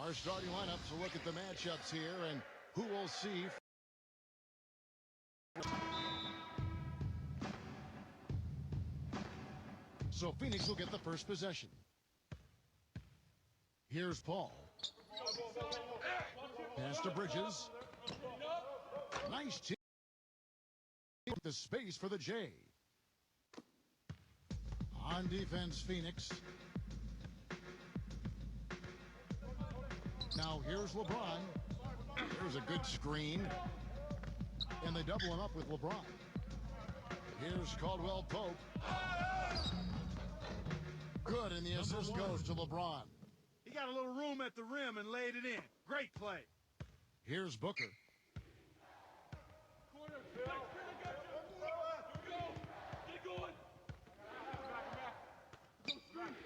Our starting lineups will look at the matchups here and who will see. So Phoenix will get the first possession. Here's Paul. Pass to Bridges. Nice team. The space for the J. On defense, Phoenix. Now here's LeBron. Here's a good screen. And they double him up with LeBron. Here's Caldwell Pope. Good, and the assist goes to LeBron. He got a little room at the rim and laid it in. Great play. Here's Booker.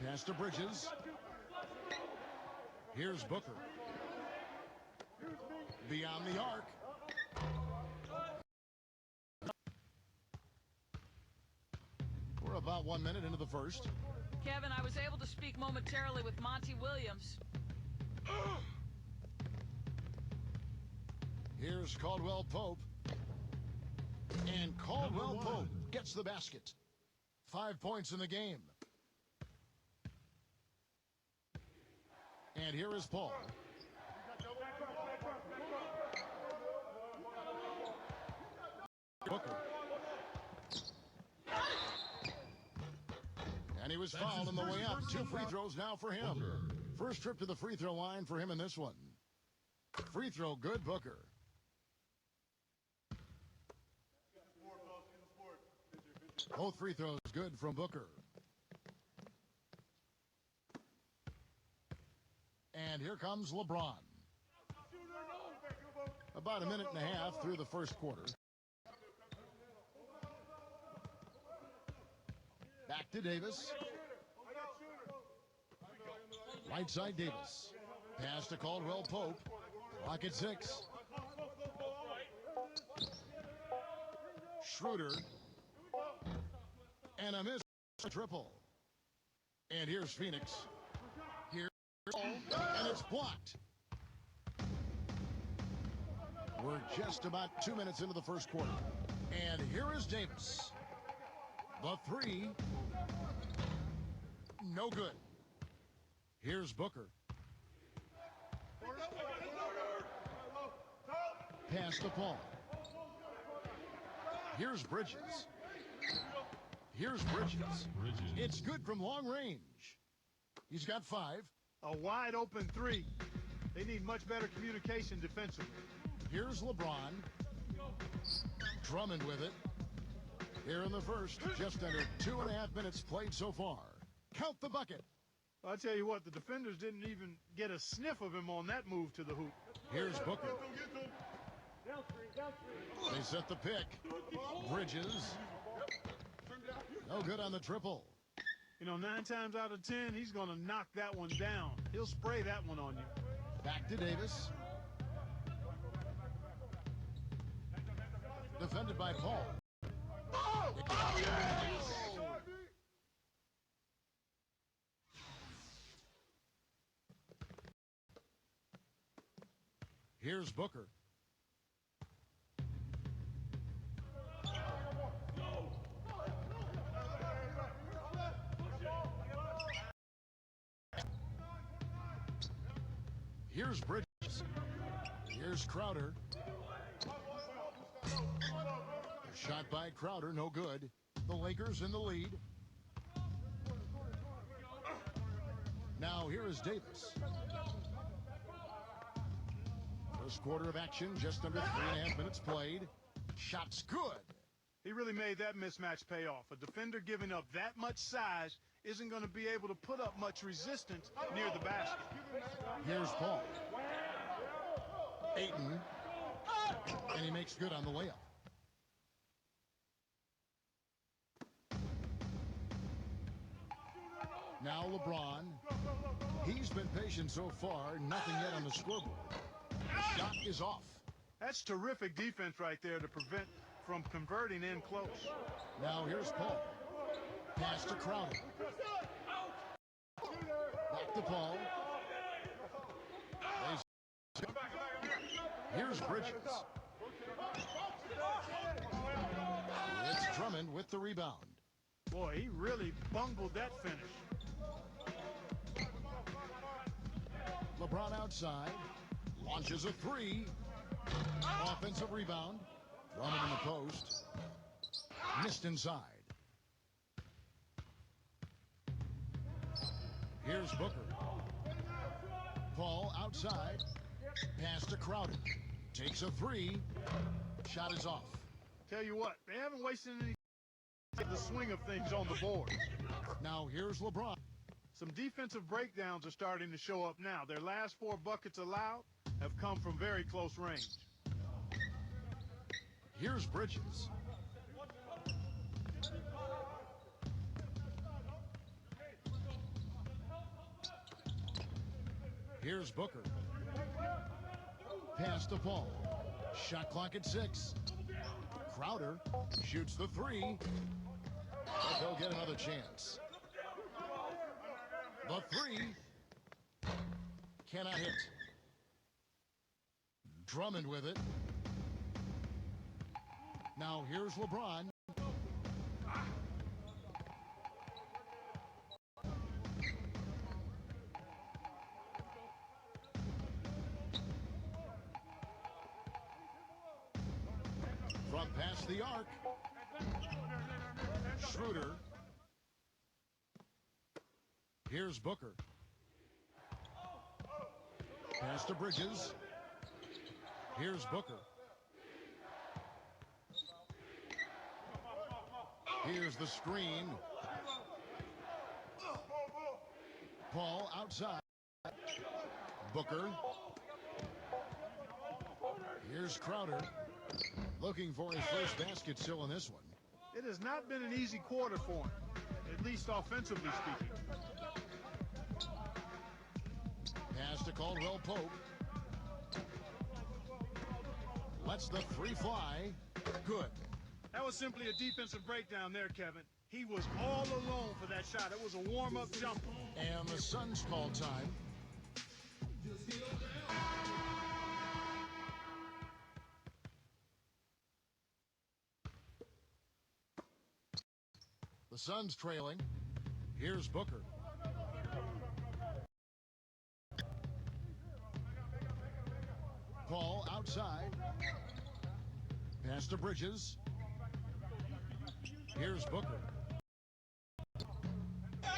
Pass to Bridges. Here's Booker. Beyond the arc. We're about 1 minute into the first. Kevin, I was able to speak momentarily with Monty Williams. Here's Caldwell Pope. And Caldwell Pope gets the basket. 5 points in the game. And here is Paul. Booker. And he was fouled on the way up. 2 free throws now for him. First trip to the free throw line for him in this one. Free throw good, Booker. Both free throws good from Booker. And here comes LeBron. About a minute and a half through the first quarter. Back to Davis. Right side Davis. Pass to Caldwell Pope. Clock at 6. Schroeder. And a miss. Triple. And here's Phoenix. Here. And it's blocked. We're just about 2 minutes into the first quarter. And here is Davis. The 3. No good. Here's Booker. Pass to Paul. Here's Bridges. Here's Bridges. It's good from long range. He's got 5. A wide open 3. They need much better communication defensively. Here's LeBron. Drummond with it. Here in the first, just under 2.5 minutes played so far. Count the bucket. I'll tell you what, the defenders didn't even get a sniff of him on that move to the hoop. Here's Booker. They set the pick. Bridges. No good on the triple. You know, 9 times out of 10, he's going to knock that one down. He'll spray that one on you. Back to Davis. Defended by Paul. Oh, yes! Here's Booker. Here's Bridges. Here's Crowder. Shot by Crowder, no good. The Lakers in the lead. Now here is Davis. First quarter of action, just under 3.5 minutes played. Shot's good. He really made that mismatch pay off. A defender giving up that much size isn't going to be able to put up much resistance near the basket. Here's Paul. Ayton. And he makes good on the layup. Now LeBron. He's been patient so far. Nothing yet on the scoreboard. The shot is off. That's terrific defense right there to prevent from converting in close. Now here's Paul. Pass to Crowder. Back to Paul. Here's Bridges. It's Drummond with the rebound. Boy, he really bungled that finish. LeBron outside. Launches a three. Offensive rebound. Drummond in the post. Missed inside. Here's Booker. Paul outside. Pass to Crowder. Takes a three. Shot is off. Tell you what, they haven't wasted any the swing of things on the board. Now here's LeBron. Some defensive breakdowns are starting to show up now. Their last 4 buckets allowed have come from very close range. Here's Bridges. Here's Booker. Pass to Paul. Shot clock at 6. Crowder shoots the three. But they'll get another chance. The three cannot hit. Drummond with it. Now here's LeBron. From past the arc. Schroeder. Here's Booker. Pass to Bridges. Here's Booker. Here's the screen. Paul outside. Booker. Here's Crowder. Looking for his first basket still in this one. It has not been an easy quarter for him, at least offensively speaking. Pass to Caldwell Pope. Lets the three fly. Good. That was simply a defensive breakdown there, Kevin. He was all alone for that shot. It was a warm-up jumper. And the Suns call time. The Suns trailing. Here's Booker. Paul outside. Pass to Bridges. Here's Booker.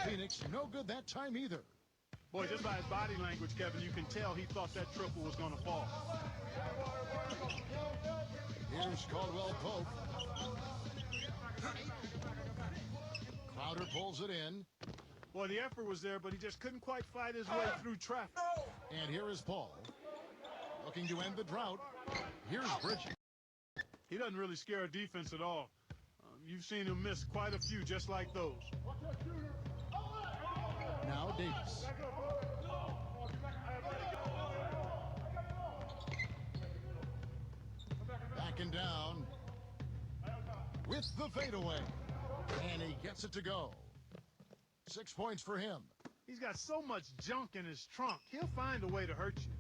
Phoenix, no good that time either. Boy, just by his body language, Kevin, you can tell he thought that triple was going to fall. Here's Caldwell Pope. Crowder pulls it in. Boy, the effort was there, but he just couldn't quite fight his way through traffic. And here is Paul. Looking to end the drought. Here's Bridges. He doesn't really scare a defense at all. You've seen him miss quite a few just like those. Now Davis. Backing down with the fadeaway. And he gets it to go. 6 points for him. He's got so much junk in his trunk. He'll find a way to hurt you.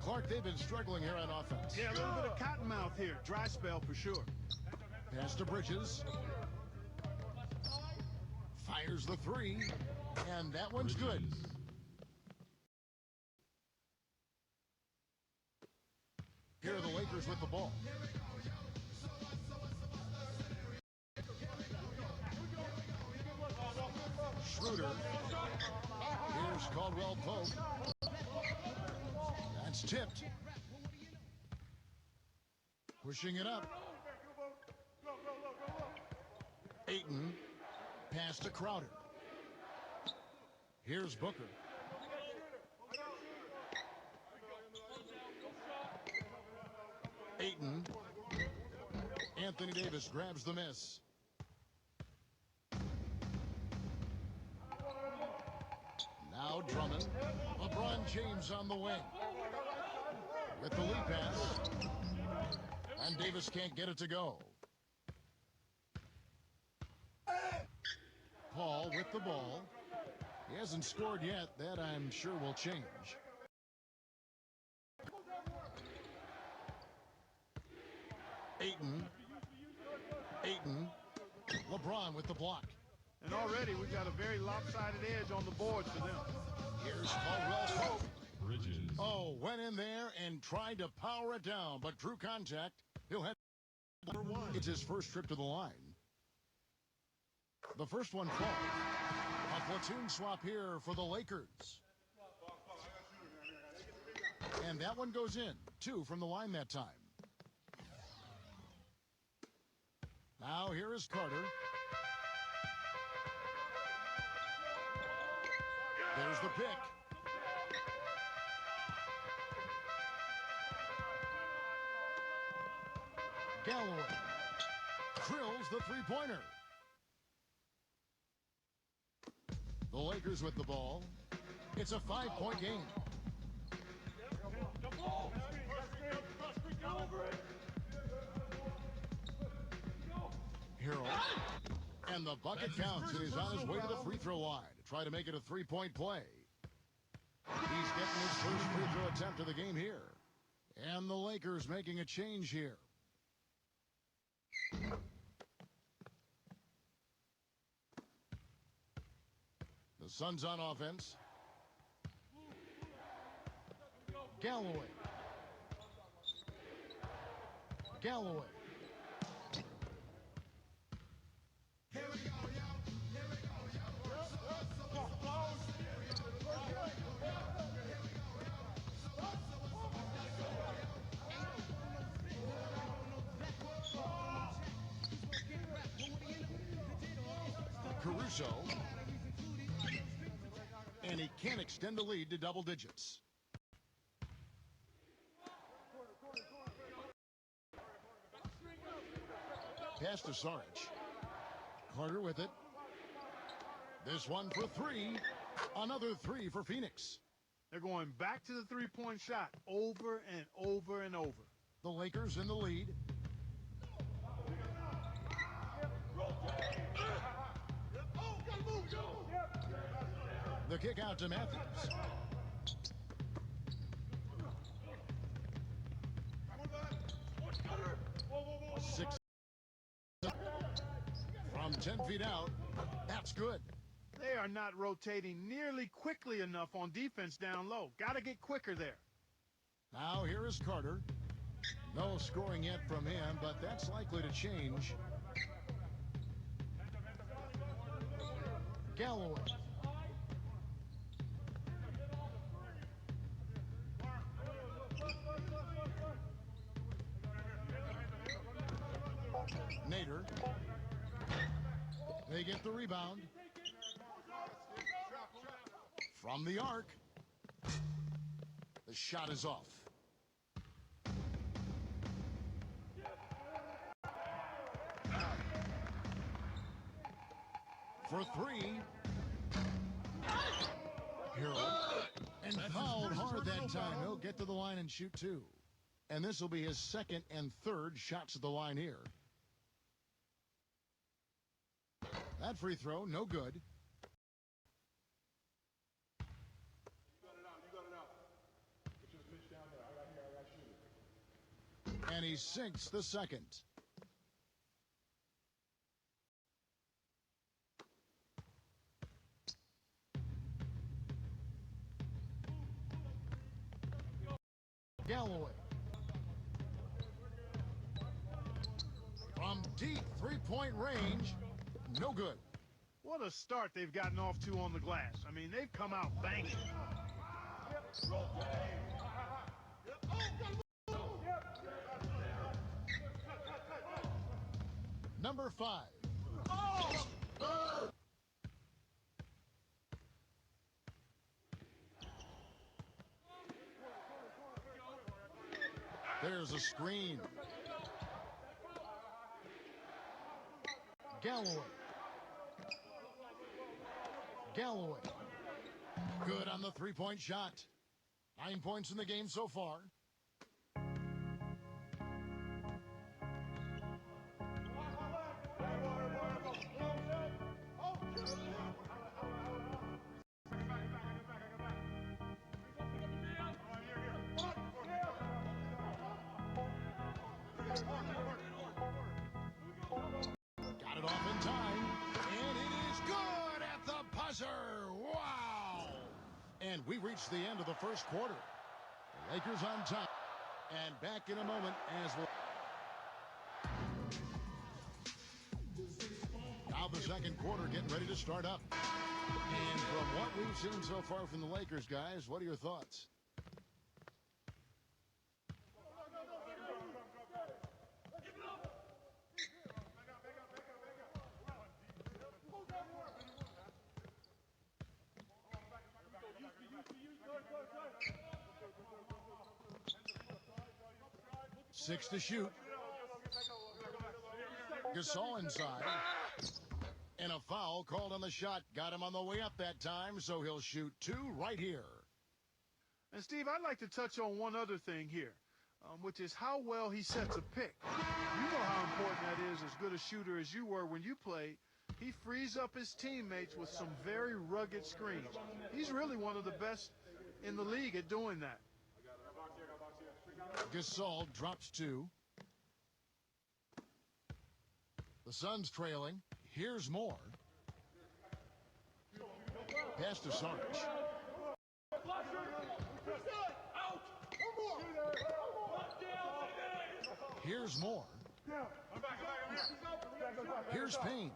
Clark, they've been struggling here on offense. Yeah, a little bit of cottonmouth here. Dry spell for sure. Pass to Bridges. Fires the three. And that one's good. Here are the Lakers with the ball. Schroeder. Here's Caldwell Pope. That's tipped. Pushing it up. Ayton. Pass to Crowder. Here's Booker. Ayton. Anthony Davis grabs the miss. Now Drummond. LeBron James on the wing. With the lead pass. And Davis can't get it to go. Paul with the ball. He hasn't scored yet. That I'm sure will change. Ayton. LeBron with the block. And already we've got a very lopsided edge on the board for them. Here's Caldwell Pope. Bridges. Oh, went in there and tried to power it down, but drew contact. He'll head. It's his first trip to the line. The first one falls. A platoon swap here for the Lakers. And that one goes in. 2 from the line that time. Now here is Carter. There's the pick. Galloway drills the three-pointer. The Lakers with the ball. It's a 5-point game. Harold. And the bucket counts, and he's on his way to the free throw line to try to make it a 3-point play. He's getting his first free throw attempt of the game here. And the Lakers making a change here. The Suns on offense. Galloway. Galloway. Caruso. And he can't extend the lead to double digits. Pass to Saric. Carter with it. This one for 3. Another 3 for Phoenix. They're going back to the three-point shot over and over and over. The Lakers in the lead. The kick out to Matthews. Six. From 10 feet out. That's good. They are not rotating nearly quickly enough on defense down low. Got to get quicker there. Now here is Carter. No scoring yet from him, but that's likely to change. Galloway. Nader. They get the rebound. From the arc. The shot is off. For 3. Harold. And fouled hard that time. He'll get to the line and shoot 2. And this will be his second and third shots at the line here. That free throw, no good. And he sinks the second. Galloway. From deep three-point range, no good. What a start they've gotten off to on the glass. I mean, they've come out banging. Number 5. There's a screen. Galloway. Galloway. Good on the three-point shot. 9 points in the game so far. And we reached the end of the first quarter. The Lakers on top. And back in a moment as we'll... Now the second quarter getting ready to start up. And from what we've seen so far from the Lakers, guys, what are your thoughts? Six to shoot. Gasol inside. And a foul called on the shot. Got him on the way up that time, so he'll shoot two right here. And, Steve, I'd like to touch on one other thing here, which is how well he sets a pick. You know how important that is, as good a shooter as you were when you played. He frees up his teammates with some very rugged screens. He's really one of the best in the league at doing that. Gasol drops two. The Suns trailing. Here's more. Pass to Sarge. Here's more. Here's Payne.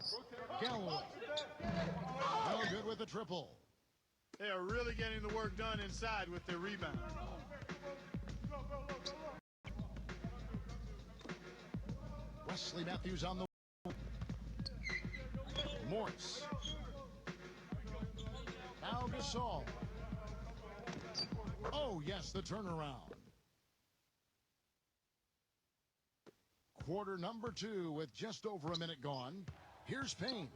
Galloway. No good with the triple. They are really getting the work done inside with their rebound. Wesley Matthews on the Morris. Now Gasol. Oh, yes, the turnaround. Quarter number two with just over a minute gone. Here's Payne.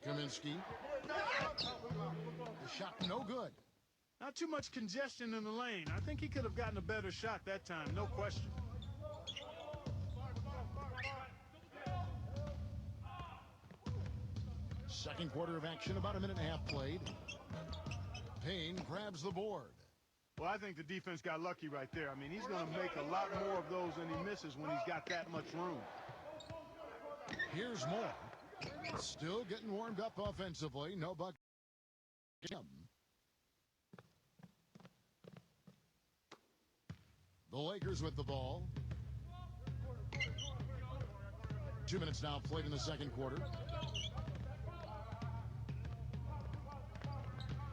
Kaminsky. The shot no good. Not too much congestion in the lane. I think he could have gotten a better shot that time, no question. Second quarter of action, about a minute and a half played. Payne grabs the board. Well, I think the defense got lucky right there. I mean, he's going to make a lot more of those than he misses when he's got that much room. Here's more. Still getting warmed up offensively. No bucket. The Lakers with the ball. 2 minutes now played in the second quarter.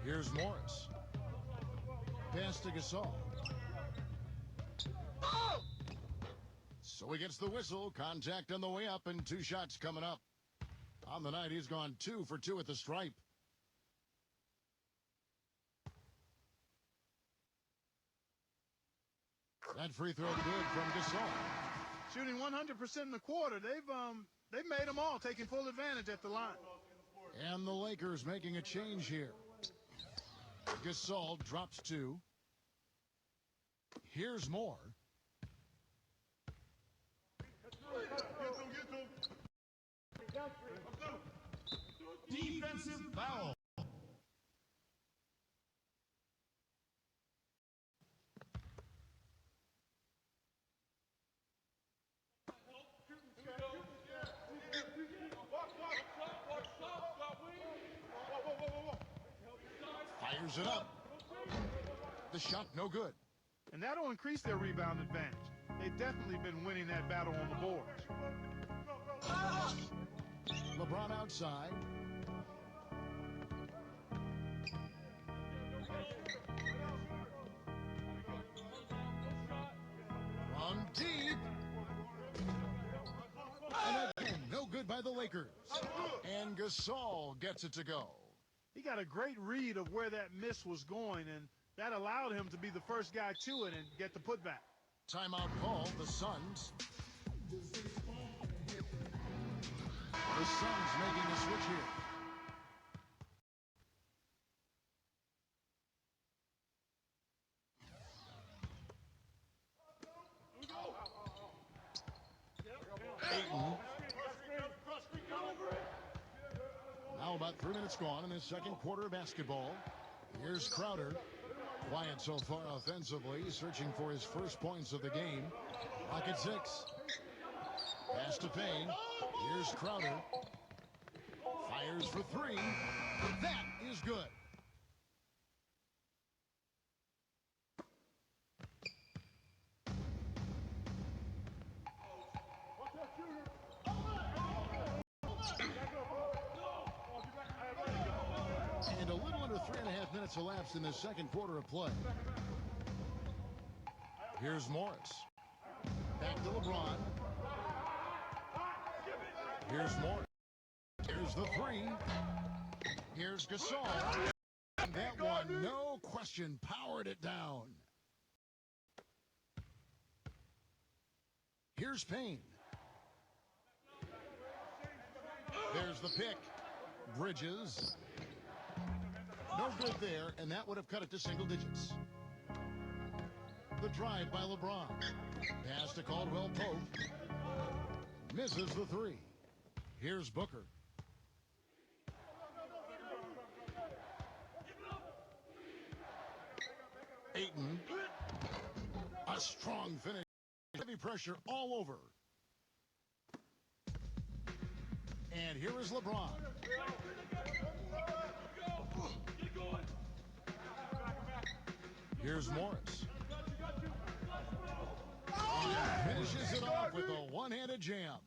Here's Morris. Pass to Gasol. So he gets the whistle. Contact on the way up and two shots coming up. On the night, he's gone 2 for 2 at the stripe. That free throw good from Gasol. Shooting 100% in the quarter. They've made them all, taking full advantage at the line. And the Lakers making a change here. Gasol drops 2. Here's more. Defensive foul. Fires it up. The shot no good. And that'll increase their rebound advantage. They've definitely been winning that battle on the boards. LeBron outside. From deep. And again, no good by the Lakers. And Gasol gets it to go. He got a great read of where that miss was going, and that allowed him to be the first guy to it and get the putback. Timeout call, the Suns. The Suns making a switch here. Ayton. Now about 3 minutes gone in this second quarter of basketball. Here's Crowder. Quiet so far offensively, searching for his first points of the game. Clock at 6. Pass to Payne. Here's Crowder. Fires for three. That is good. And a little under 3.5 minutes elapsed in the second quarter of play. Here's Morris. Back to LeBron. Here's Morris. Here's the three. Here's Gasol. And that one, no question, powered it down. Here's Payne. There's the pick. Bridges. No good there, and that would have cut it to single digits. The drive by LeBron. Pass to Caldwell Pope. Misses the three. Here's Booker. Ayton. A strong finish. Heavy pressure all over. And here is LeBron. Here's Morris. And finishes it off with a one-handed jam.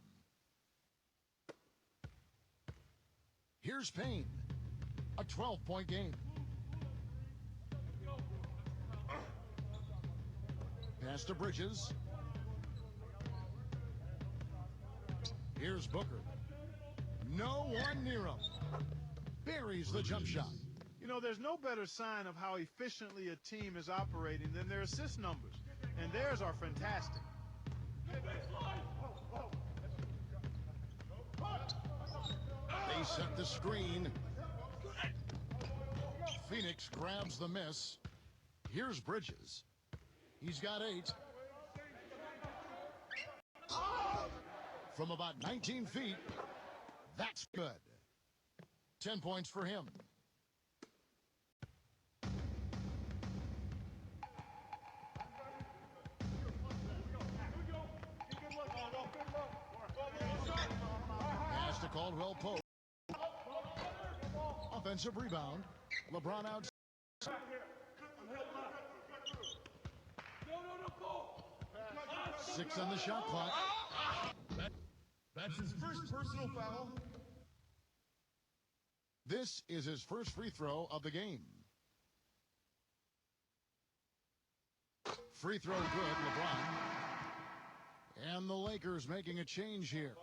Here's Payne. A 12-point game. Pass to Bridges. Here's Booker. No one near him. Buries the jump shot. You know, there's no better sign of how efficiently a team is operating than their assist numbers. And theirs are fantastic. They set the screen. Phoenix grabs the miss. Here's Bridges. He's got 8. From about 19 feet. That's good. 10 points for him. Pass to Caldwell Pope. Offensive rebound. LeBron out. 6 on the shot clock. That's his first personal foul. This is his first free throw of the game. Free throw good, LeBron. And the Lakers making a change here.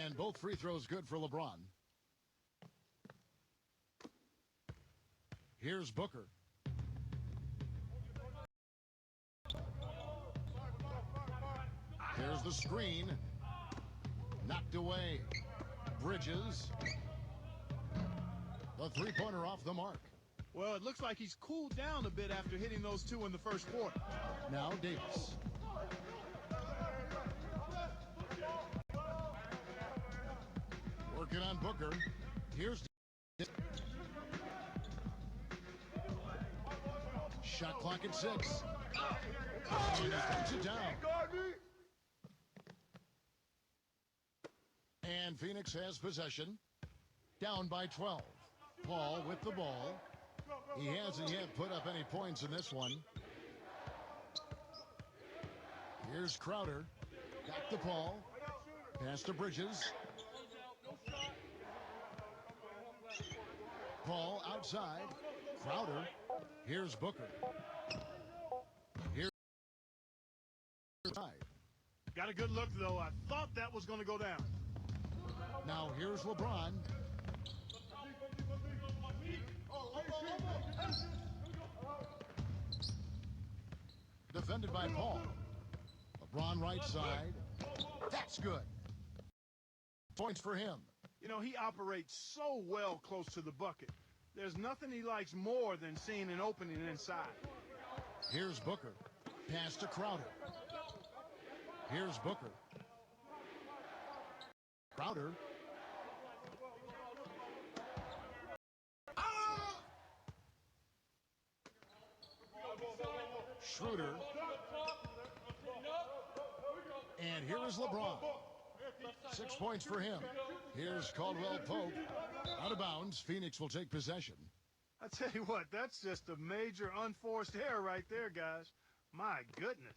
And both free throws good for LeBron. Here's Booker. There's the screen. Knocked away. Bridges. The three-pointer off the mark. Well, it looks like he's cooled down a bit after hitting those two in the first quarter. Now Davis. Working on Booker. Here's shot clock at 6. And he puts it down. And Phoenix has possession. Down by 12. Paul with the ball. He hasn't yet put up any points in this one. Here's Crowder. Got the ball. Pass to Bridges. Paul outside. Crowder. Here's Booker. Here's side. Got a good look, though. I thought that was going to go down. Now here's LeBron. Defended by Paul. LeBron right side. That's good. Points for him. You know, he operates so well close to the bucket. There's nothing he likes more than seeing an opening inside. Here's Booker. Pass to Crowder. Here's Booker. Crowder. Schroeder. And here is LeBron. 6 points for him. Here's Caldwell Pope. Out of bounds. Phoenix will take possession. I tell you what, that's just a major unforced error right there, guys. My goodness.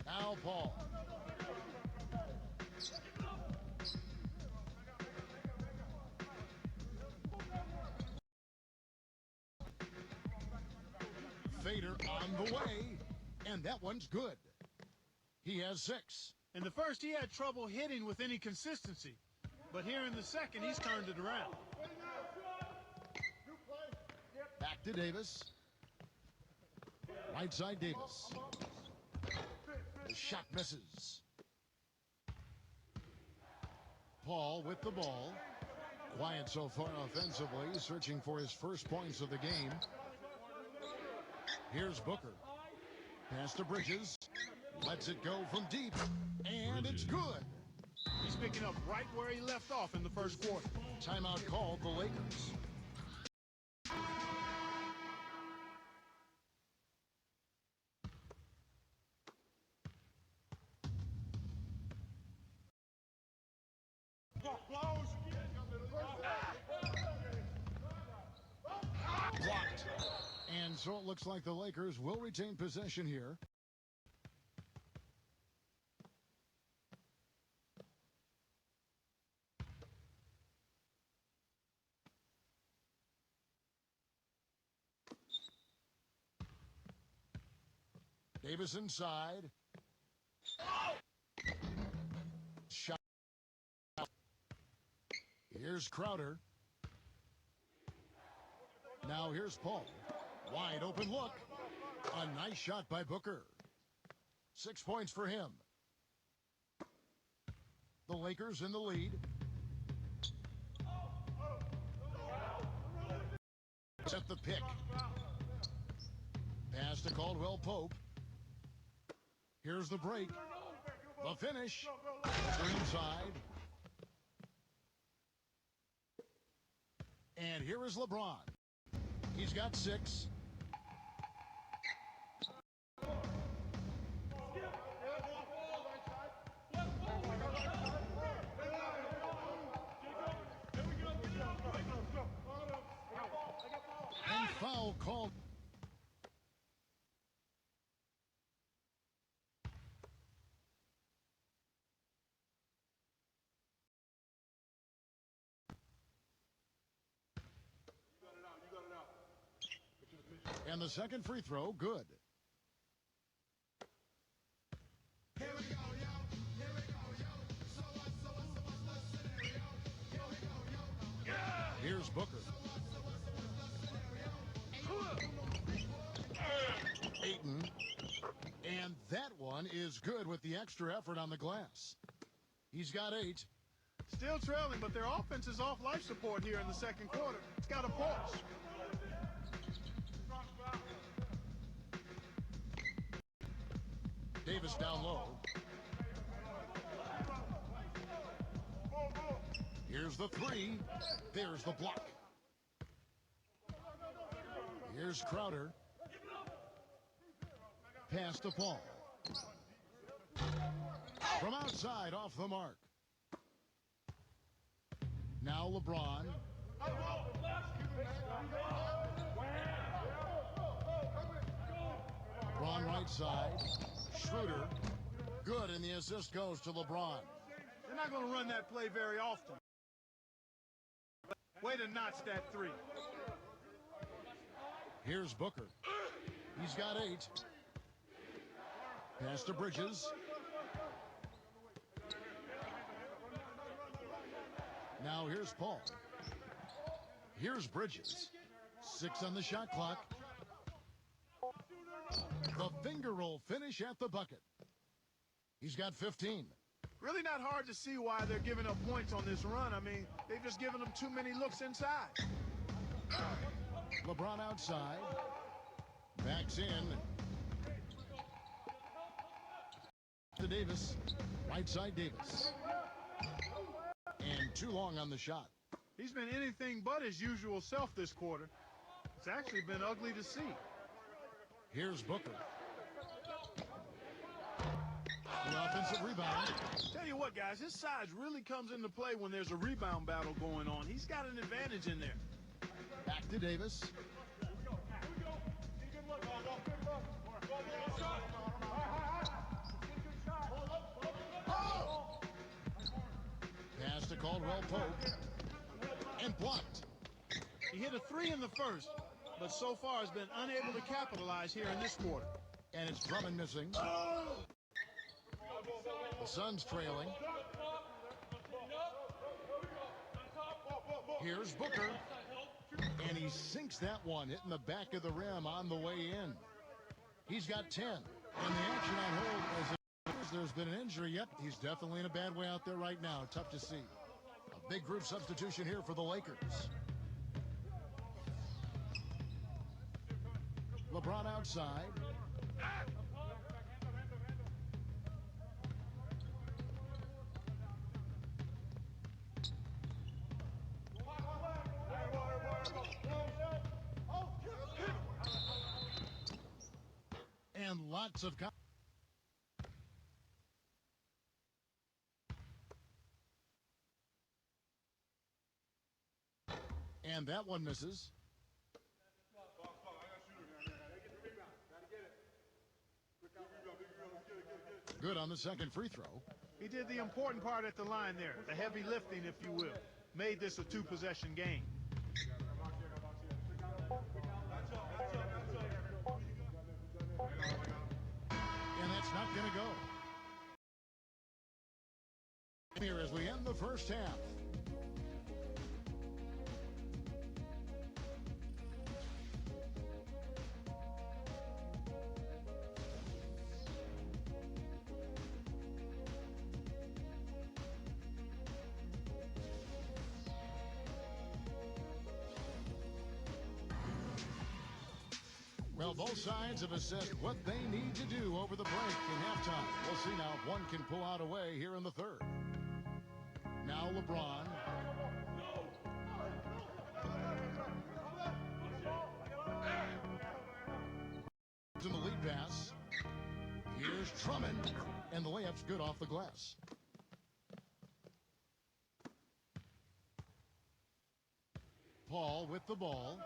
Now Paul. Fader on the way, and that one's good. He has 6. In the first, he had trouble hitting with any consistency. But here in the second, he's turned it around. Back to Davis. Right side Davis. The shot misses. Paul with the ball. Quiet so far offensively, searching for his first points of the game. Here's Booker. Pass to Bridges. Lets it go from deep. And it's good. He's picking up right where he left off in the first quarter. Timeout called the Lakers. Blocked. And so it looks like the Lakers will retain possession here. Davis inside. Shot. Here's Crowder. Now here's Paul. Wide open look. A nice shot by Booker. 6 points for him. The Lakers in the lead. Set the pick. Pass to Caldwell Pope. Here's the break. The finish. To inside. And here is LeBron. He's got 6. And foul called. And the second free throw, good. Here's Booker. Ayton. And that one is good with the extra effort on the glass. He's got 8. Still trailing, but their offense is off life support here in the second quarter. It's got a pulse. Davis down low. Here's the 3. There's the block. Here's Crowder. Pass to Paul. From outside, off the mark. Now LeBron. LeBron right side. Schroeder. Good, and the assist goes to LeBron. They're not going to run that play very often. Way to notch that 3. Here's Booker. He's got 8. Pass to Bridges. Now here's Paul. Here's Bridges. 6 on the shot clock. The finger roll finish at the bucket. He's got 15. Really not hard to see why they're giving up points on this run. I mean, they've just given them too many looks inside. LeBron outside. Backs in. To Davis. Right side Davis. And too long on the shot. He's been anything but his usual self this quarter. It's actually been ugly to see. Here's Booker. The offensive rebound. Tell you what, guys, his size really comes into play when there's a rebound battle going on. He's got an advantage in there. Back to Davis. Pass to Caldwell Pope. And blocked. He hit a three in the first, but so far has been unable to capitalize here in this quarter. And it's Drummond missing. The Suns trailing. Here's Booker. And he sinks that one, hitting the back of the rim on the way in. He's got 10. And the action on hold as it appears there's been an injury. Yep, he's definitely in a bad way out there right now. Tough to see. A big group substitution here for the Lakers. LeBron outside. And lots of... And that one misses. Good on the second free throw. He did the important part at the line there, the heavy lifting, if you will. Made this a two-possession game. And that's not going to go. Here as we end the first half. Well, both sides have assessed what they need to do over the break in halftime. We'll see now if one can pull out a way here in the third. Now LeBron. To the lead pass. Here's Drummond. And the layup's good off the glass. Paul with the ball.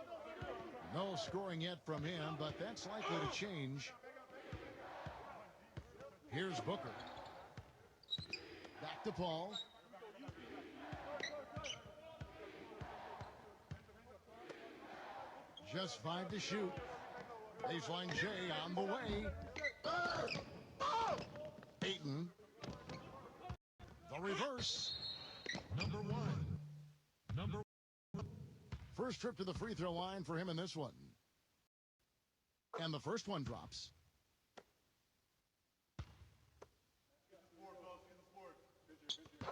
No scoring yet from him, but that's likely to change. Here's Booker. Back to Paul. Just 5 to shoot. Baseline J on the way. Ayton. The reverse. Number one. First trip to the free throw line for him in this one. And the first one drops.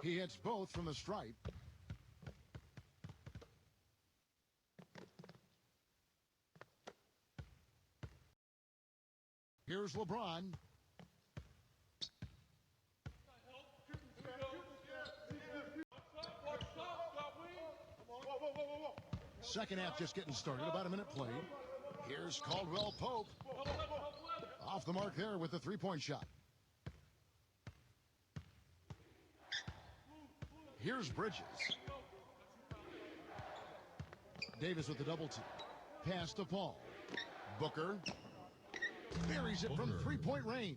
He hits both from the stripe. Here's LeBron. Second half just getting started, about a minute played. Here's Caldwell Pope. Off the mark there with the three-point shot. Here's Bridges. Davis with the double team. Pass to Paul. Booker. Buries it from three-point range.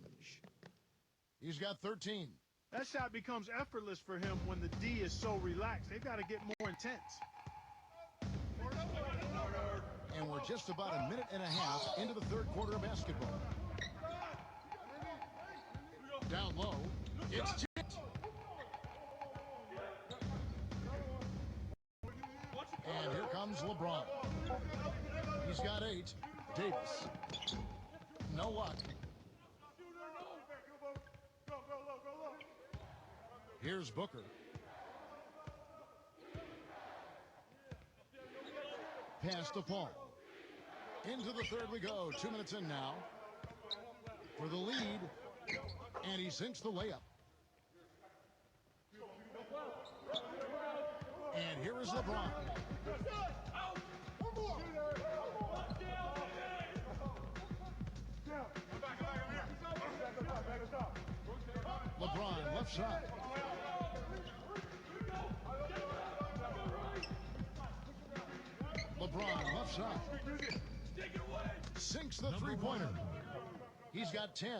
He's got 13. That shot becomes effortless for him when the D is so relaxed. They've got to get more intense. And we're just about a minute and a half into the third quarter of basketball. Down low, it's tipped. And here comes LeBron. He's got 8. Davis. No luck. Here's Booker. Pass to Paul. Into the third we go. 2 minutes in now. For the lead. And he sinks the layup. And here is LeBron. LeBron left side. LeBron left side. Sinks the three-pointer. He's got 10.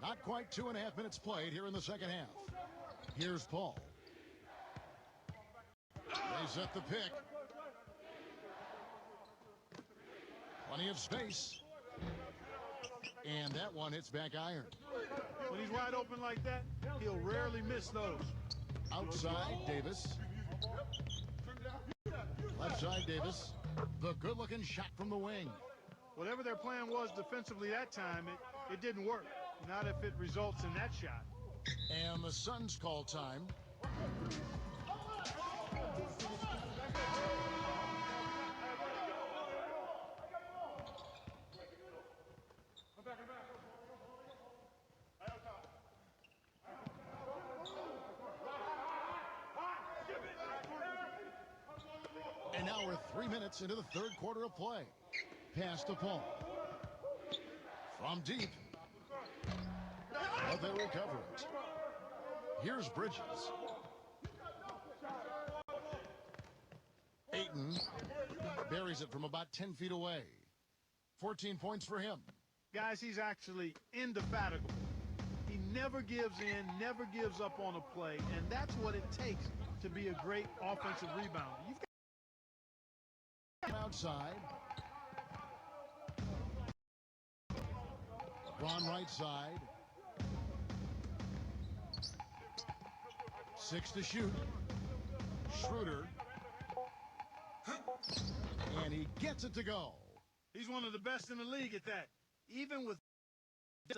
Not quite 2.5 minutes played here in the second half. Here's Paul. They set the pick. Plenty of space. And that one hits back iron. When he's wide open like that, he'll rarely miss those. Outside, Davis. Left side, Davis. The good-looking shot from the wing. Whatever their plan was defensively that time, it didn't work. Not if it results in that shot. And the Suns call time. And now we're 3 minutes into the third quarter of play. Pass to Paul. From deep. But they recover it. Here's Bridges. Ayton buries it from about 10 feet away. 14 points for him. Guys, he's actually indefatigable. He never gives in, never gives up on a play, and that's what it takes to be a great offensive rebounder. You've got outside. LeBron right side. 6 to shoot. Schroeder. And he gets it to go. He's one of the best in the league at that. Even with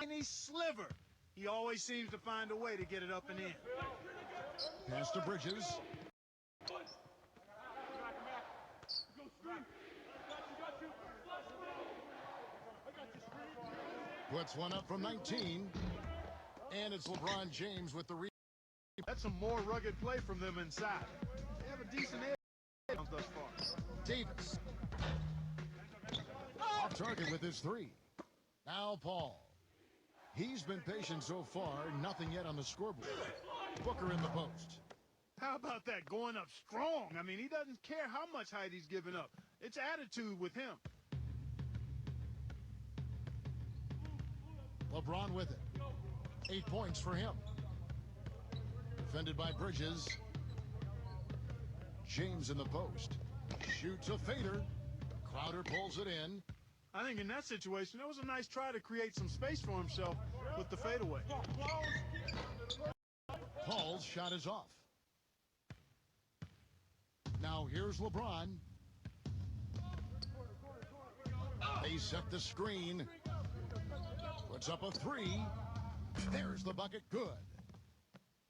any sliver, he always seems to find a way to get it up and in. Pass to Bridges. Puts one up from 19. And it's LeBron James with the rebound. That's a more rugged play from them inside. They have a decent edge thus far. Davis. Off target with his three. Now Paul. He's been patient so far. Nothing yet on the scoreboard. Booker in the post. How about that? Going up strong. I mean, he doesn't care how much height he's giving up. It's attitude with him. LeBron with it. 8 points for him. Defended by Bridges. James in the post. Shoots a fader. Crowder pulls it in. I think in that situation, that was a nice try to create some space for himself with the fadeaway. Paul's shot is off. Now here's LeBron. They set the screen. Puts up a three. There's the bucket. Good.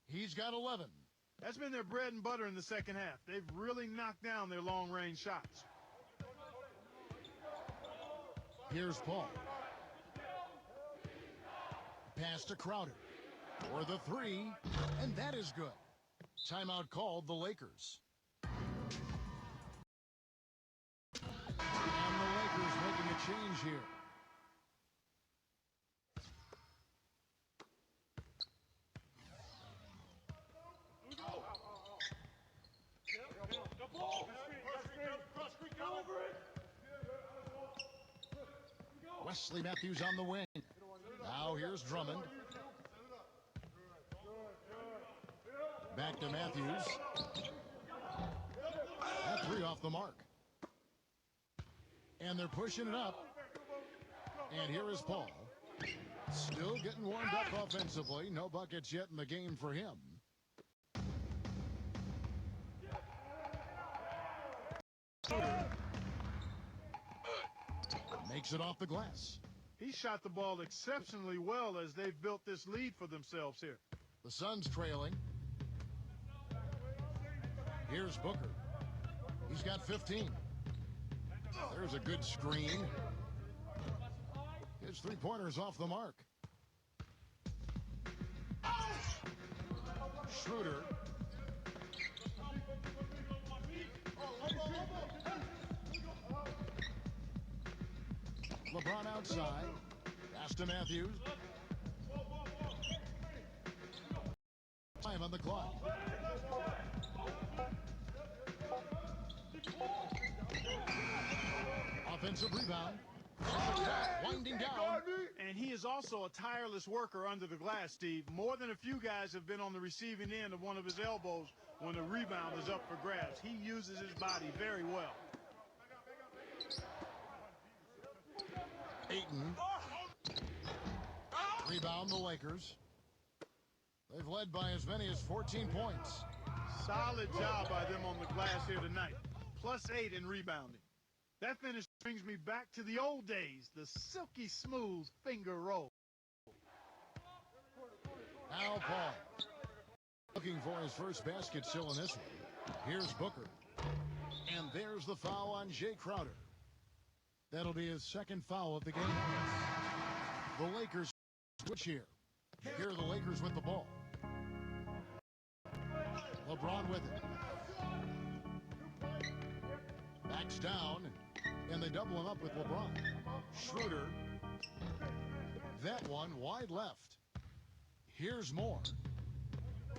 He's got 11. That's been their bread and butter in the second half. They've really knocked down their long-range shots. Here's Paul. Pass to Crowder. For the three. And that is good. Timeout called the Lakers. And the Lakers making a change here. Wesley Matthews on the wing. Now here's Drummond. Back to Matthews. That three off the mark. And they're pushing it up. And here is Paul. Still getting warmed up offensively. No buckets yet in the game for him. Makes it off the glass. He shot the ball exceptionally well as they've built this lead for themselves here. The Suns trailing. Here's Booker. He's got 15. There's a good screen. His three-pointer's off the mark. Schroeder. LeBron outside. Pass to Matthews. Time on the clock. Offensive rebound. Winding down. And he is also a tireless worker under the glass, Steve. More than a few guys have been on the receiving end of one of his elbows when the rebound is up for grabs. He uses his body very well. Ayton. Rebound the Lakers. They've led by as many as 14 points. Solid job by them on the glass here tonight. +8 in rebounding. That finish brings me back to the old days, the silky smooth finger roll. Now Paul. Looking for his first basket still in this one. Here's Booker. And there's the foul on Jay Crowder. That'll be his second foul of the game. The Lakers switch here. Here are the Lakers with the ball. LeBron with it. Backs down. And they double him up with LeBron. Schroeder. That one wide left. Here's more.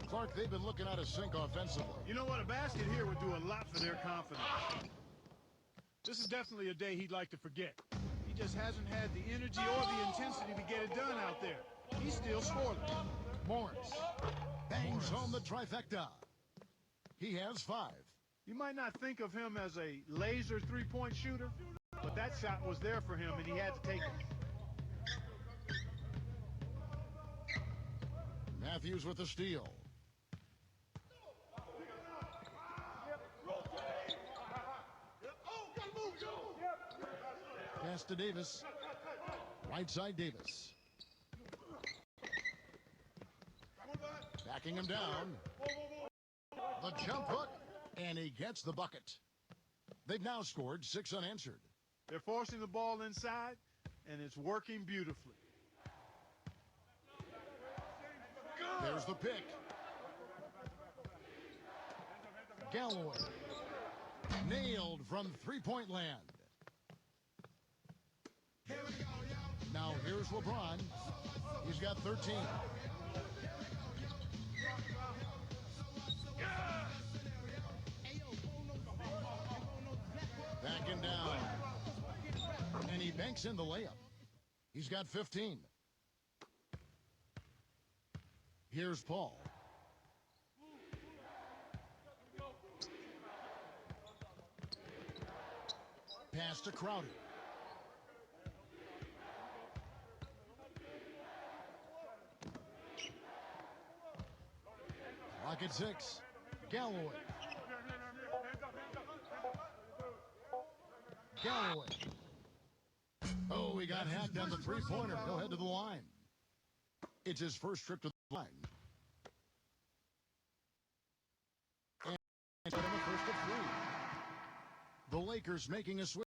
Clark, they've been looking out of sync offensively. You know what? A basket here would do a lot for their confidence. This is definitely a day he'd like to forget. He just hasn't had the energy or the intensity to get it done out there. He's still scoreless. Morris bangs home the trifecta. He has 5. You might not think of him as a laser three-point shooter, but that shot was there for him, and he had to take it. Matthews with the steal. Pass to Davis. Right side Davis. Backing him down. The jump hook. And he gets the bucket. They've now scored 6 unanswered. They're forcing the ball inside, and it's working beautifully. There's the pick. Galloway. Nailed from three-point land. Now here's LeBron. He's got 13. Backing down. And he banks in the layup. He's got 15. Here's Paul. Pass to Crowder. Clock at 6. Galloway. Galloway. Oh, he got hacked on the three-pointer. He'll head to the line. It's his first trip to the line. And a first of 3. The Lakers making a switch.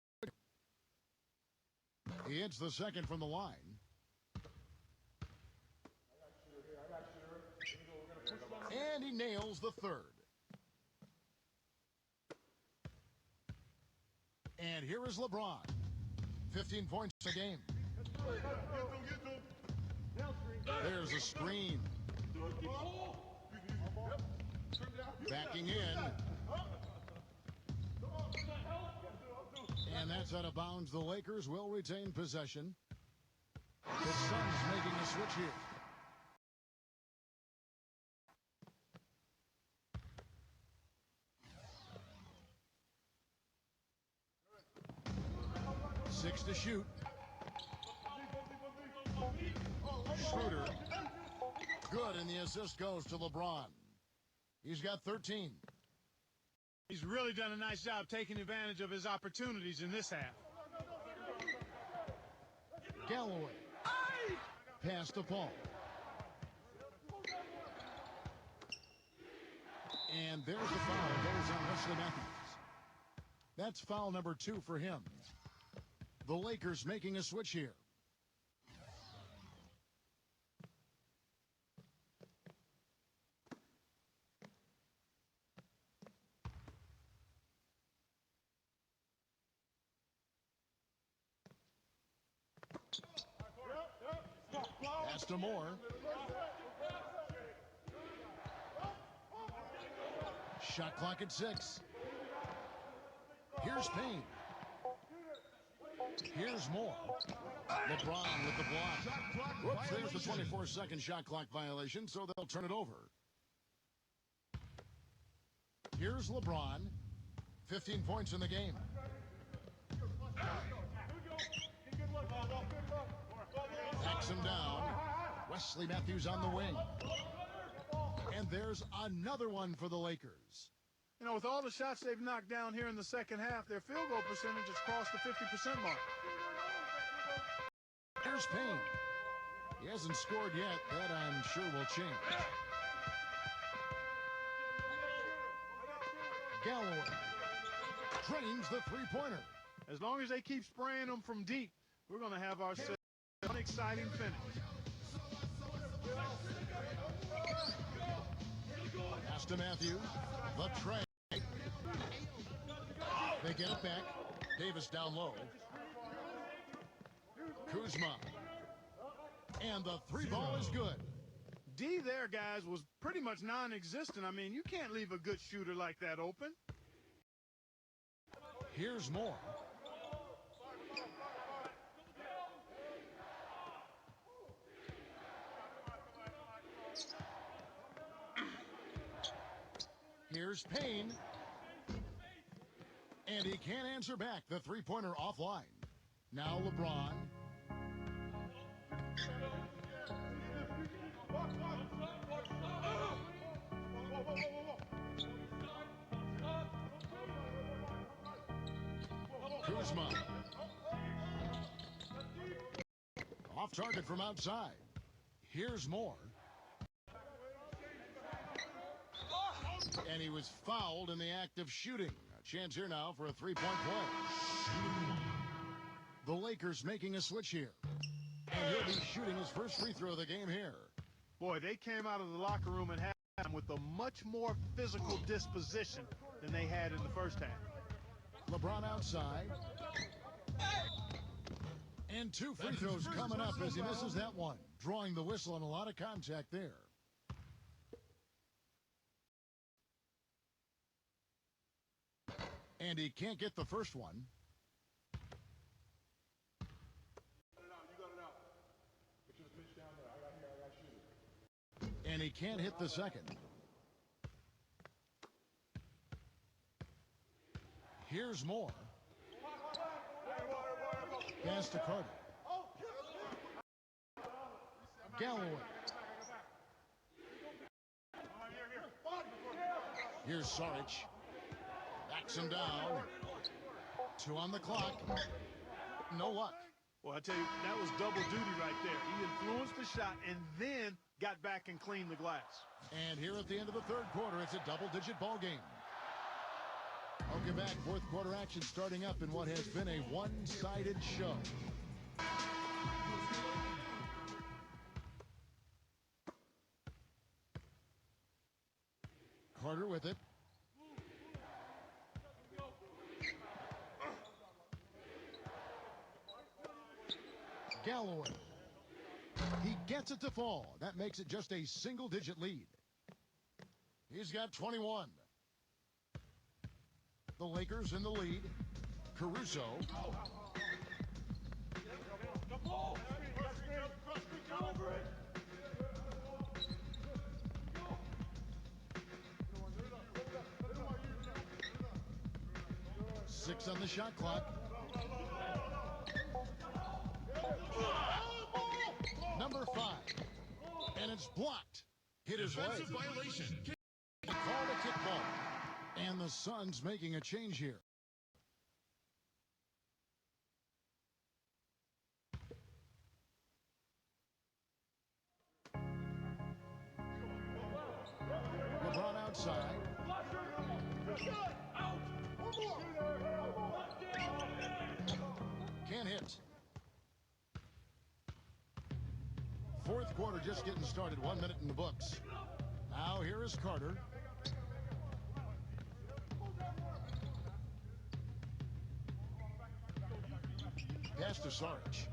He hits the second from the line. And he nails the third. And here is LeBron. 15 points a game. There's a screen. Backing in. And that's out of bounds. The Lakers will retain possession. The Suns making a switch here. Six to shoot. Schroeder. Good, and the assist goes to LeBron. He's got 13. He's really done a nice job taking advantage of his opportunities in this half. Galloway. Pass to Paul. And there's the foul. Goes on Wesley Matthews. That's foul number 2 for him. The Lakers making a switch here. Pass to Moore. Shot clock at 6. Here's Payne. Here's Moore. LeBron with the block. Whoops, there's the 24-second shot clock violation, so they'll turn it over. Here's LeBron. 15 points in the game. Backs him down. Wesley Matthews on the wing. And there's another one for the Lakers. You know, with all the shots they've knocked down here in the second half, their field goal percentage has crossed the 50% mark. Here's Payne. He hasn't scored yet. That, I'm sure, will change. Galloway drains the three-pointer. As long as they keep spraying them from deep, we're going to have ourselves an exciting finish. Pass to Matthews. The tray. They get it back. Davis down low. Kuzma. And the three ball is good. D there, guys, was pretty much non-existent. I mean, you can't leave a good shooter like that open. Here's Moore. Here's Payne. And he can't answer back. The three-pointer offline. Now LeBron. Kuzma. Off target from outside. Here's Moore. And he was fouled in the act of shooting. A chance here now for a three-point play. The Lakers making a switch here. And he'll be shooting his first free throw of the game here. Boy, they came out of the locker room at halftime with a much more physical disposition than they had in the first half. LeBron outside. And two free throws coming up as he misses that one. Drawing the whistle and a lot of contact there. And he can't get the first one. And he can't hit the second. Here's Moore. Pass to Carter. Galloway. Here's Saric. Backs him down. 2 on the clock. No luck. Well, I tell you, that was double duty right there. He influenced the shot and then got back and cleaned the glass. And here at the end of the third quarter, it's a double-digit ball game. Welcome back. Fourth quarter action starting up in what has been a one-sided show. Carter with it. Galloway. He gets it to fall. That makes it just a single-digit lead. He's got 21. The Lakers in the lead. Caruso. Six on the shot clock. Number 5. And it's blocked. Hit his leg. Violation. He called a kickball. And the Suns making a change here. LeBron outside. Can't hit. Fourth quarter just getting started. 1 minute in the books. Now here is Carter. Pass to Saric.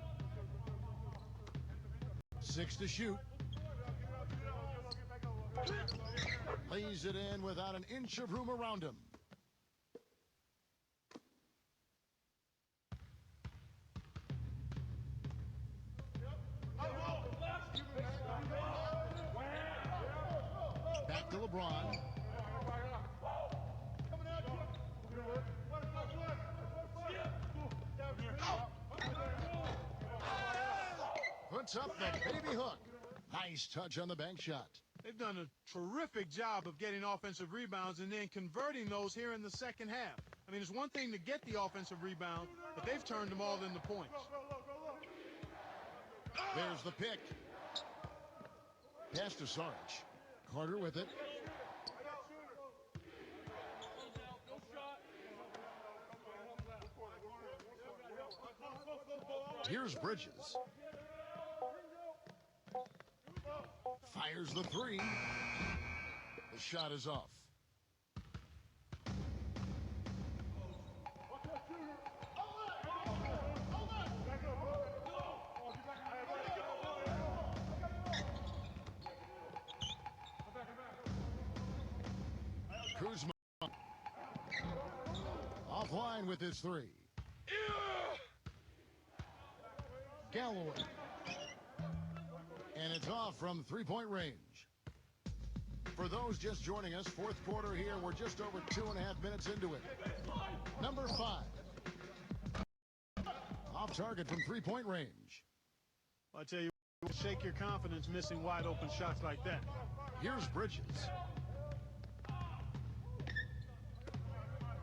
6 to shoot. Lays it in without an inch of room around him. Back to LeBron. Puts up the baby hook. Nice touch on the bank shot. They've done a terrific job of getting offensive rebounds and then converting those here in the second half. I mean, it's one thing to get the offensive rebound, but they've turned them all into points. There's the pick. Pass to Sarge. Carter with it. Here's Bridges. Fires the three. The shot is off. Kuzma offline with his three. Galloway. And it's off from three-point range. For those just joining us, fourth quarter here, we're just over 2.5 minutes into it. Number 5. Off target from three-point range. I tell you, shake your confidence missing wide open shots like that. Here's Bridges.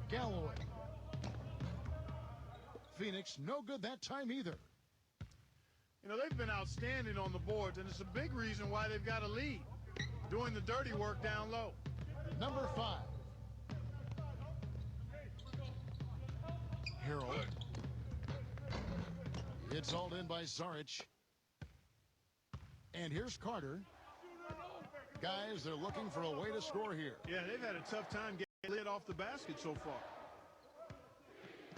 Galloway. Phoenix, no good that time either. You know, they've been outstanding on the boards, and it's a big reason why they've got a lead. Doing the dirty work down low. Number 5. Harold. It's hauled in by Saric. And here's Carter. Guys, they're looking for a way to score here. Yeah, they've had a tough time getting lid off the basket so far.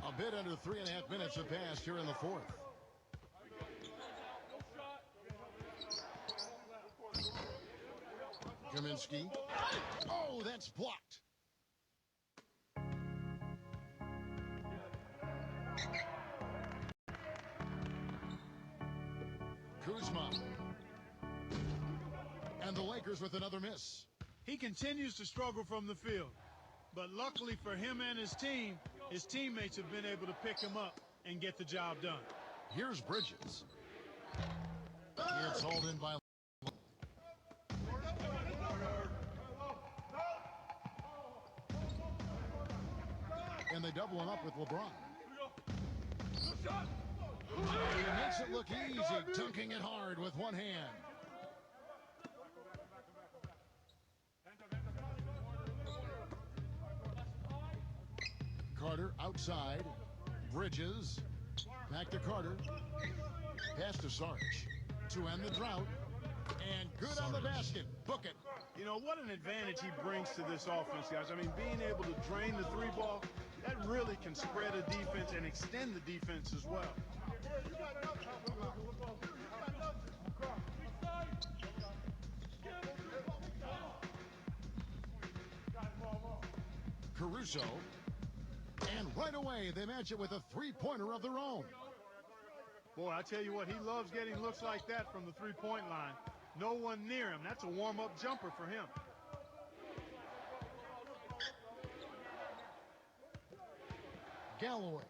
A bit under 3.5 minutes have passed here in the fourth. Kaminsky. Oh, that's blocked. Kuzma. And the Lakers with another miss. He continues to struggle from the field. But luckily for him and his team, his teammates have been able to pick him up and get the job done. Here's Bridges. It's hauled in by... And they double him up with LeBron. He makes it look easy, dunking it hard with one hand. Carter outside. Bridges. Back to Carter. Pass to Sarge. To end the drought. And good on the basket. Book it. You know, what an advantage he brings to this offense, guys. I mean, being able to drain the three ball, that really can spread a defense and extend the defense as well. Caruso. And right away, they match it with a three-pointer of their own. Boy, I tell you what, he loves getting looks like that from the three-point line. No one near him. That's a warm-up jumper for him. Galloway.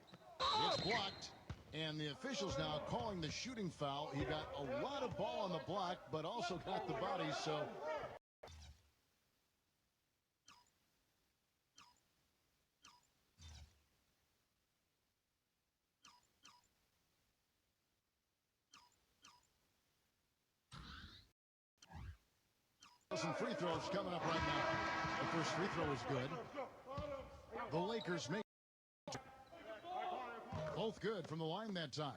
It's blocked. And the officials now calling the shooting foul. He got a lot of ball on the block, but also got the body, so... Some free throws coming up right now. The first free throw is good. The Lakers make both good from the line that time.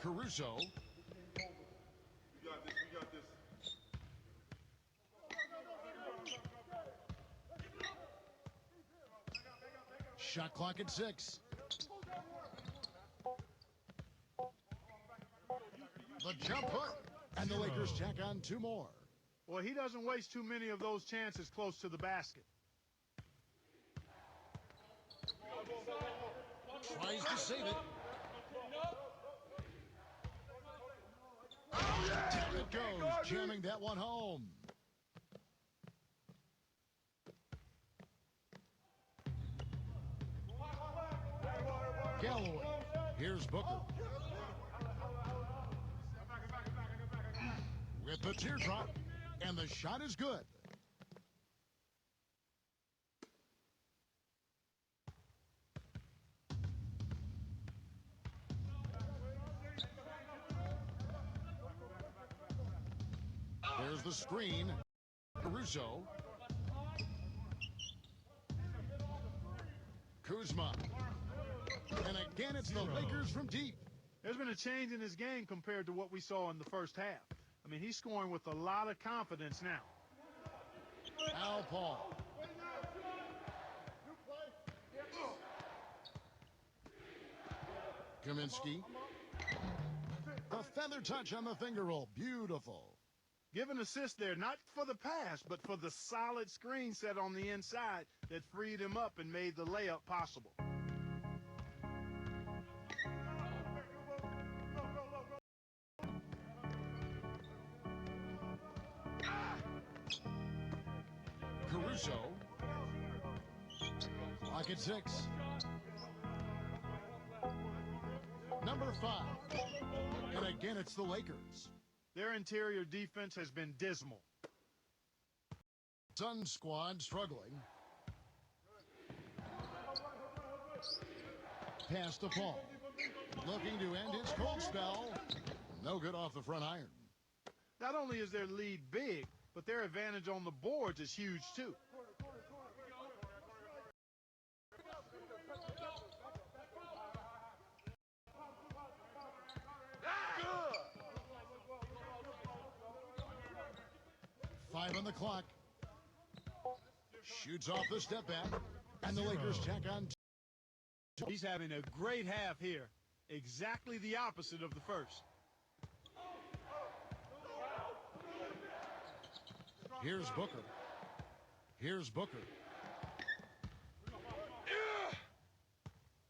Caruso. Shot clock at 6. The jump hook, and the Lakers tack on 2 more. Well, he doesn't waste too many of those chances close to the basket. Tries to save it. Down it goes, jamming that one home. Galloway. Here's Booker. With the teardrop, and the shot is good. There's the screen. Caruso. Kuzma. And again, it's the Lakers from deep. There's been a change in his game compared to what we saw in the first half. I mean, he's scoring with a lot of confidence now. Al Paul. Kaminsky. The feather touch on the finger roll. Beautiful. Give an assist there, not for the pass, but for the solid screen set on the inside that freed him up and made the layup possible. Caruso. Clock at 6. Number 5. And again, it's the Lakers. Their interior defense has been dismal. SUNS squad struggling. Pass to Paul. Looking to end his cold spell. No good off the front iron. Not only is their lead big, but their advantage on the boards is huge too. Five on the clock. Shoots off the step back, and the Lakers tack on 2. He's having a great half here. Exactly the opposite of the first. Here's Booker. Here's Booker.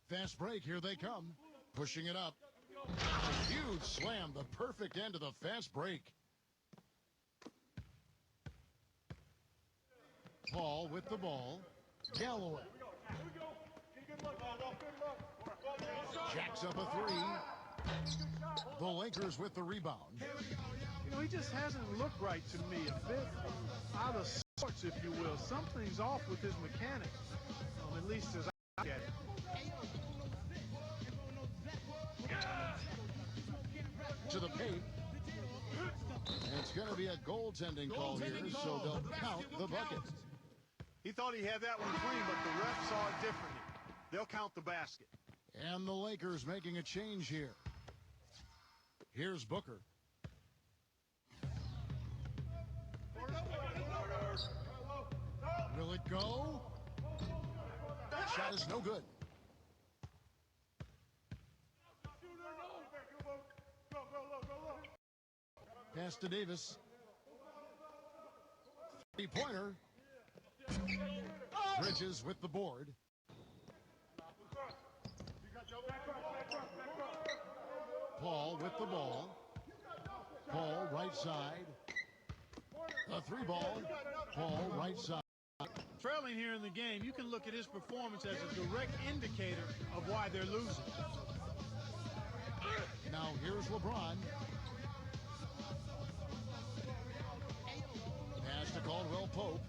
Fast break, here they come. Pushing it up. A huge slam, the perfect end of the fast break. Paul with the ball. Galloway. Jacks up a 3. The Lakers with the rebound. You know, he just hasn't looked right to me. A bit out of sorts, if you will. Something's off with his mechanics, at least as I get it. To the paint. And it's going to be a goaltending call here, so they'll count the bucket. He thought he had that one clean, but the ref saw it differently. They'll count the basket. And the Lakers making a change here. Here's Booker. Will it go? Shot is no good. Pass to Davis. 3-pointer. Bridges with the board. Paul with the ball. Paul right side. The 3 ball. Paul right side. Trailing here in the game, you can look at his performance as a direct indicator of why they're losing. Now here's LeBron. Pass to Caldwell Pope.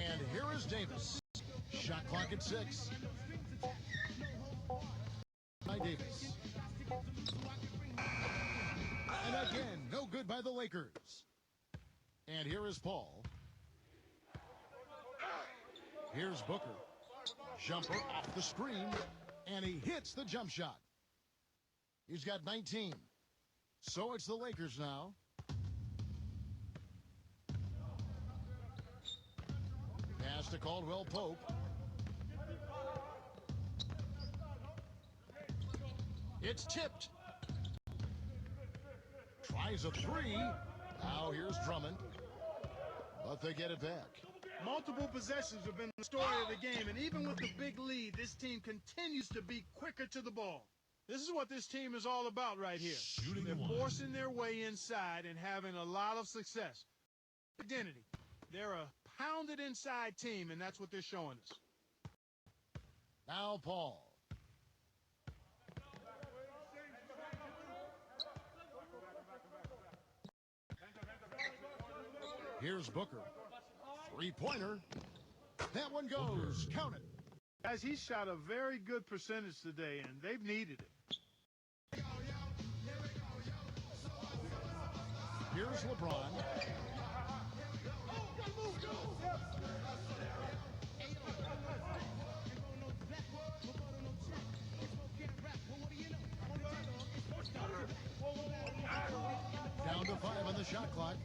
And here is Davis. Shot clock at 6. By Davis. And again, no good by the Lakers. And here is Paul. Here's Booker. Jumper off the screen. And he hits the jump shot. He's got 19. So it's the Lakers now. Pass pass to Caldwell Pope. It's tipped. Tries a three. Now here's Drummond. But they get it back. Multiple possessions have been the story of the game, and even with the big lead, this team continues to be quicker to the ball. This is what this team is all about right here. They're forcing their way inside and having a lot of success. Identity. They're a pounded inside team, and that's what they're showing us. Now Paul. Here's Booker. Three-pointer. That one goes. Count it. Guys, he shot a very good percentage today, and they've needed it. Here's LeBron. Down to 5 on the shot clock.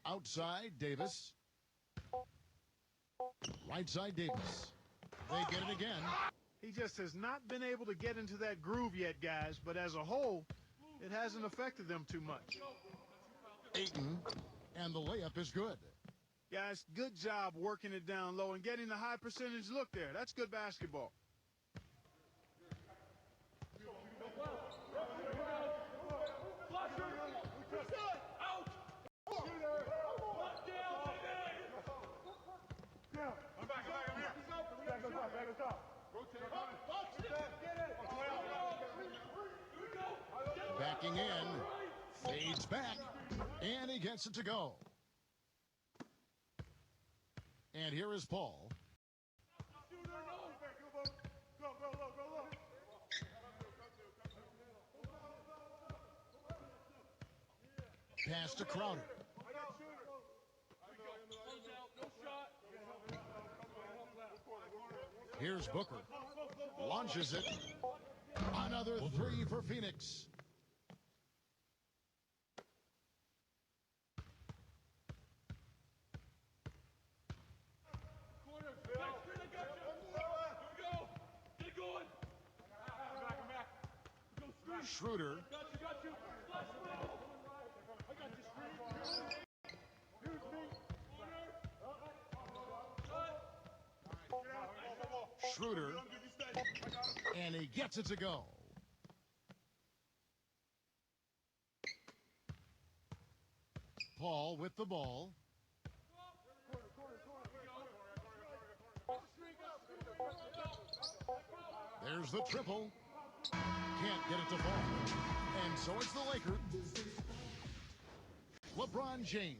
Outside, Davis. Right side, Davis. They get it again. He just has not been able to get into that groove yet, guys, but as a whole, it hasn't affected them too much. Ayton, and the layup is good. Guys, good job working it down low and getting the high percentage look there. That's good basketball. Backing in, fades back, and he gets it to go. And here is Paul. Pass to Crowder. Here's Booker. Launches it. Another three for Phoenix. Schroeder. Schroeder. And he gets it to go. Paul with the ball. There's the triple. Can't get it to fall. And so it's the Lakers. LeBron James.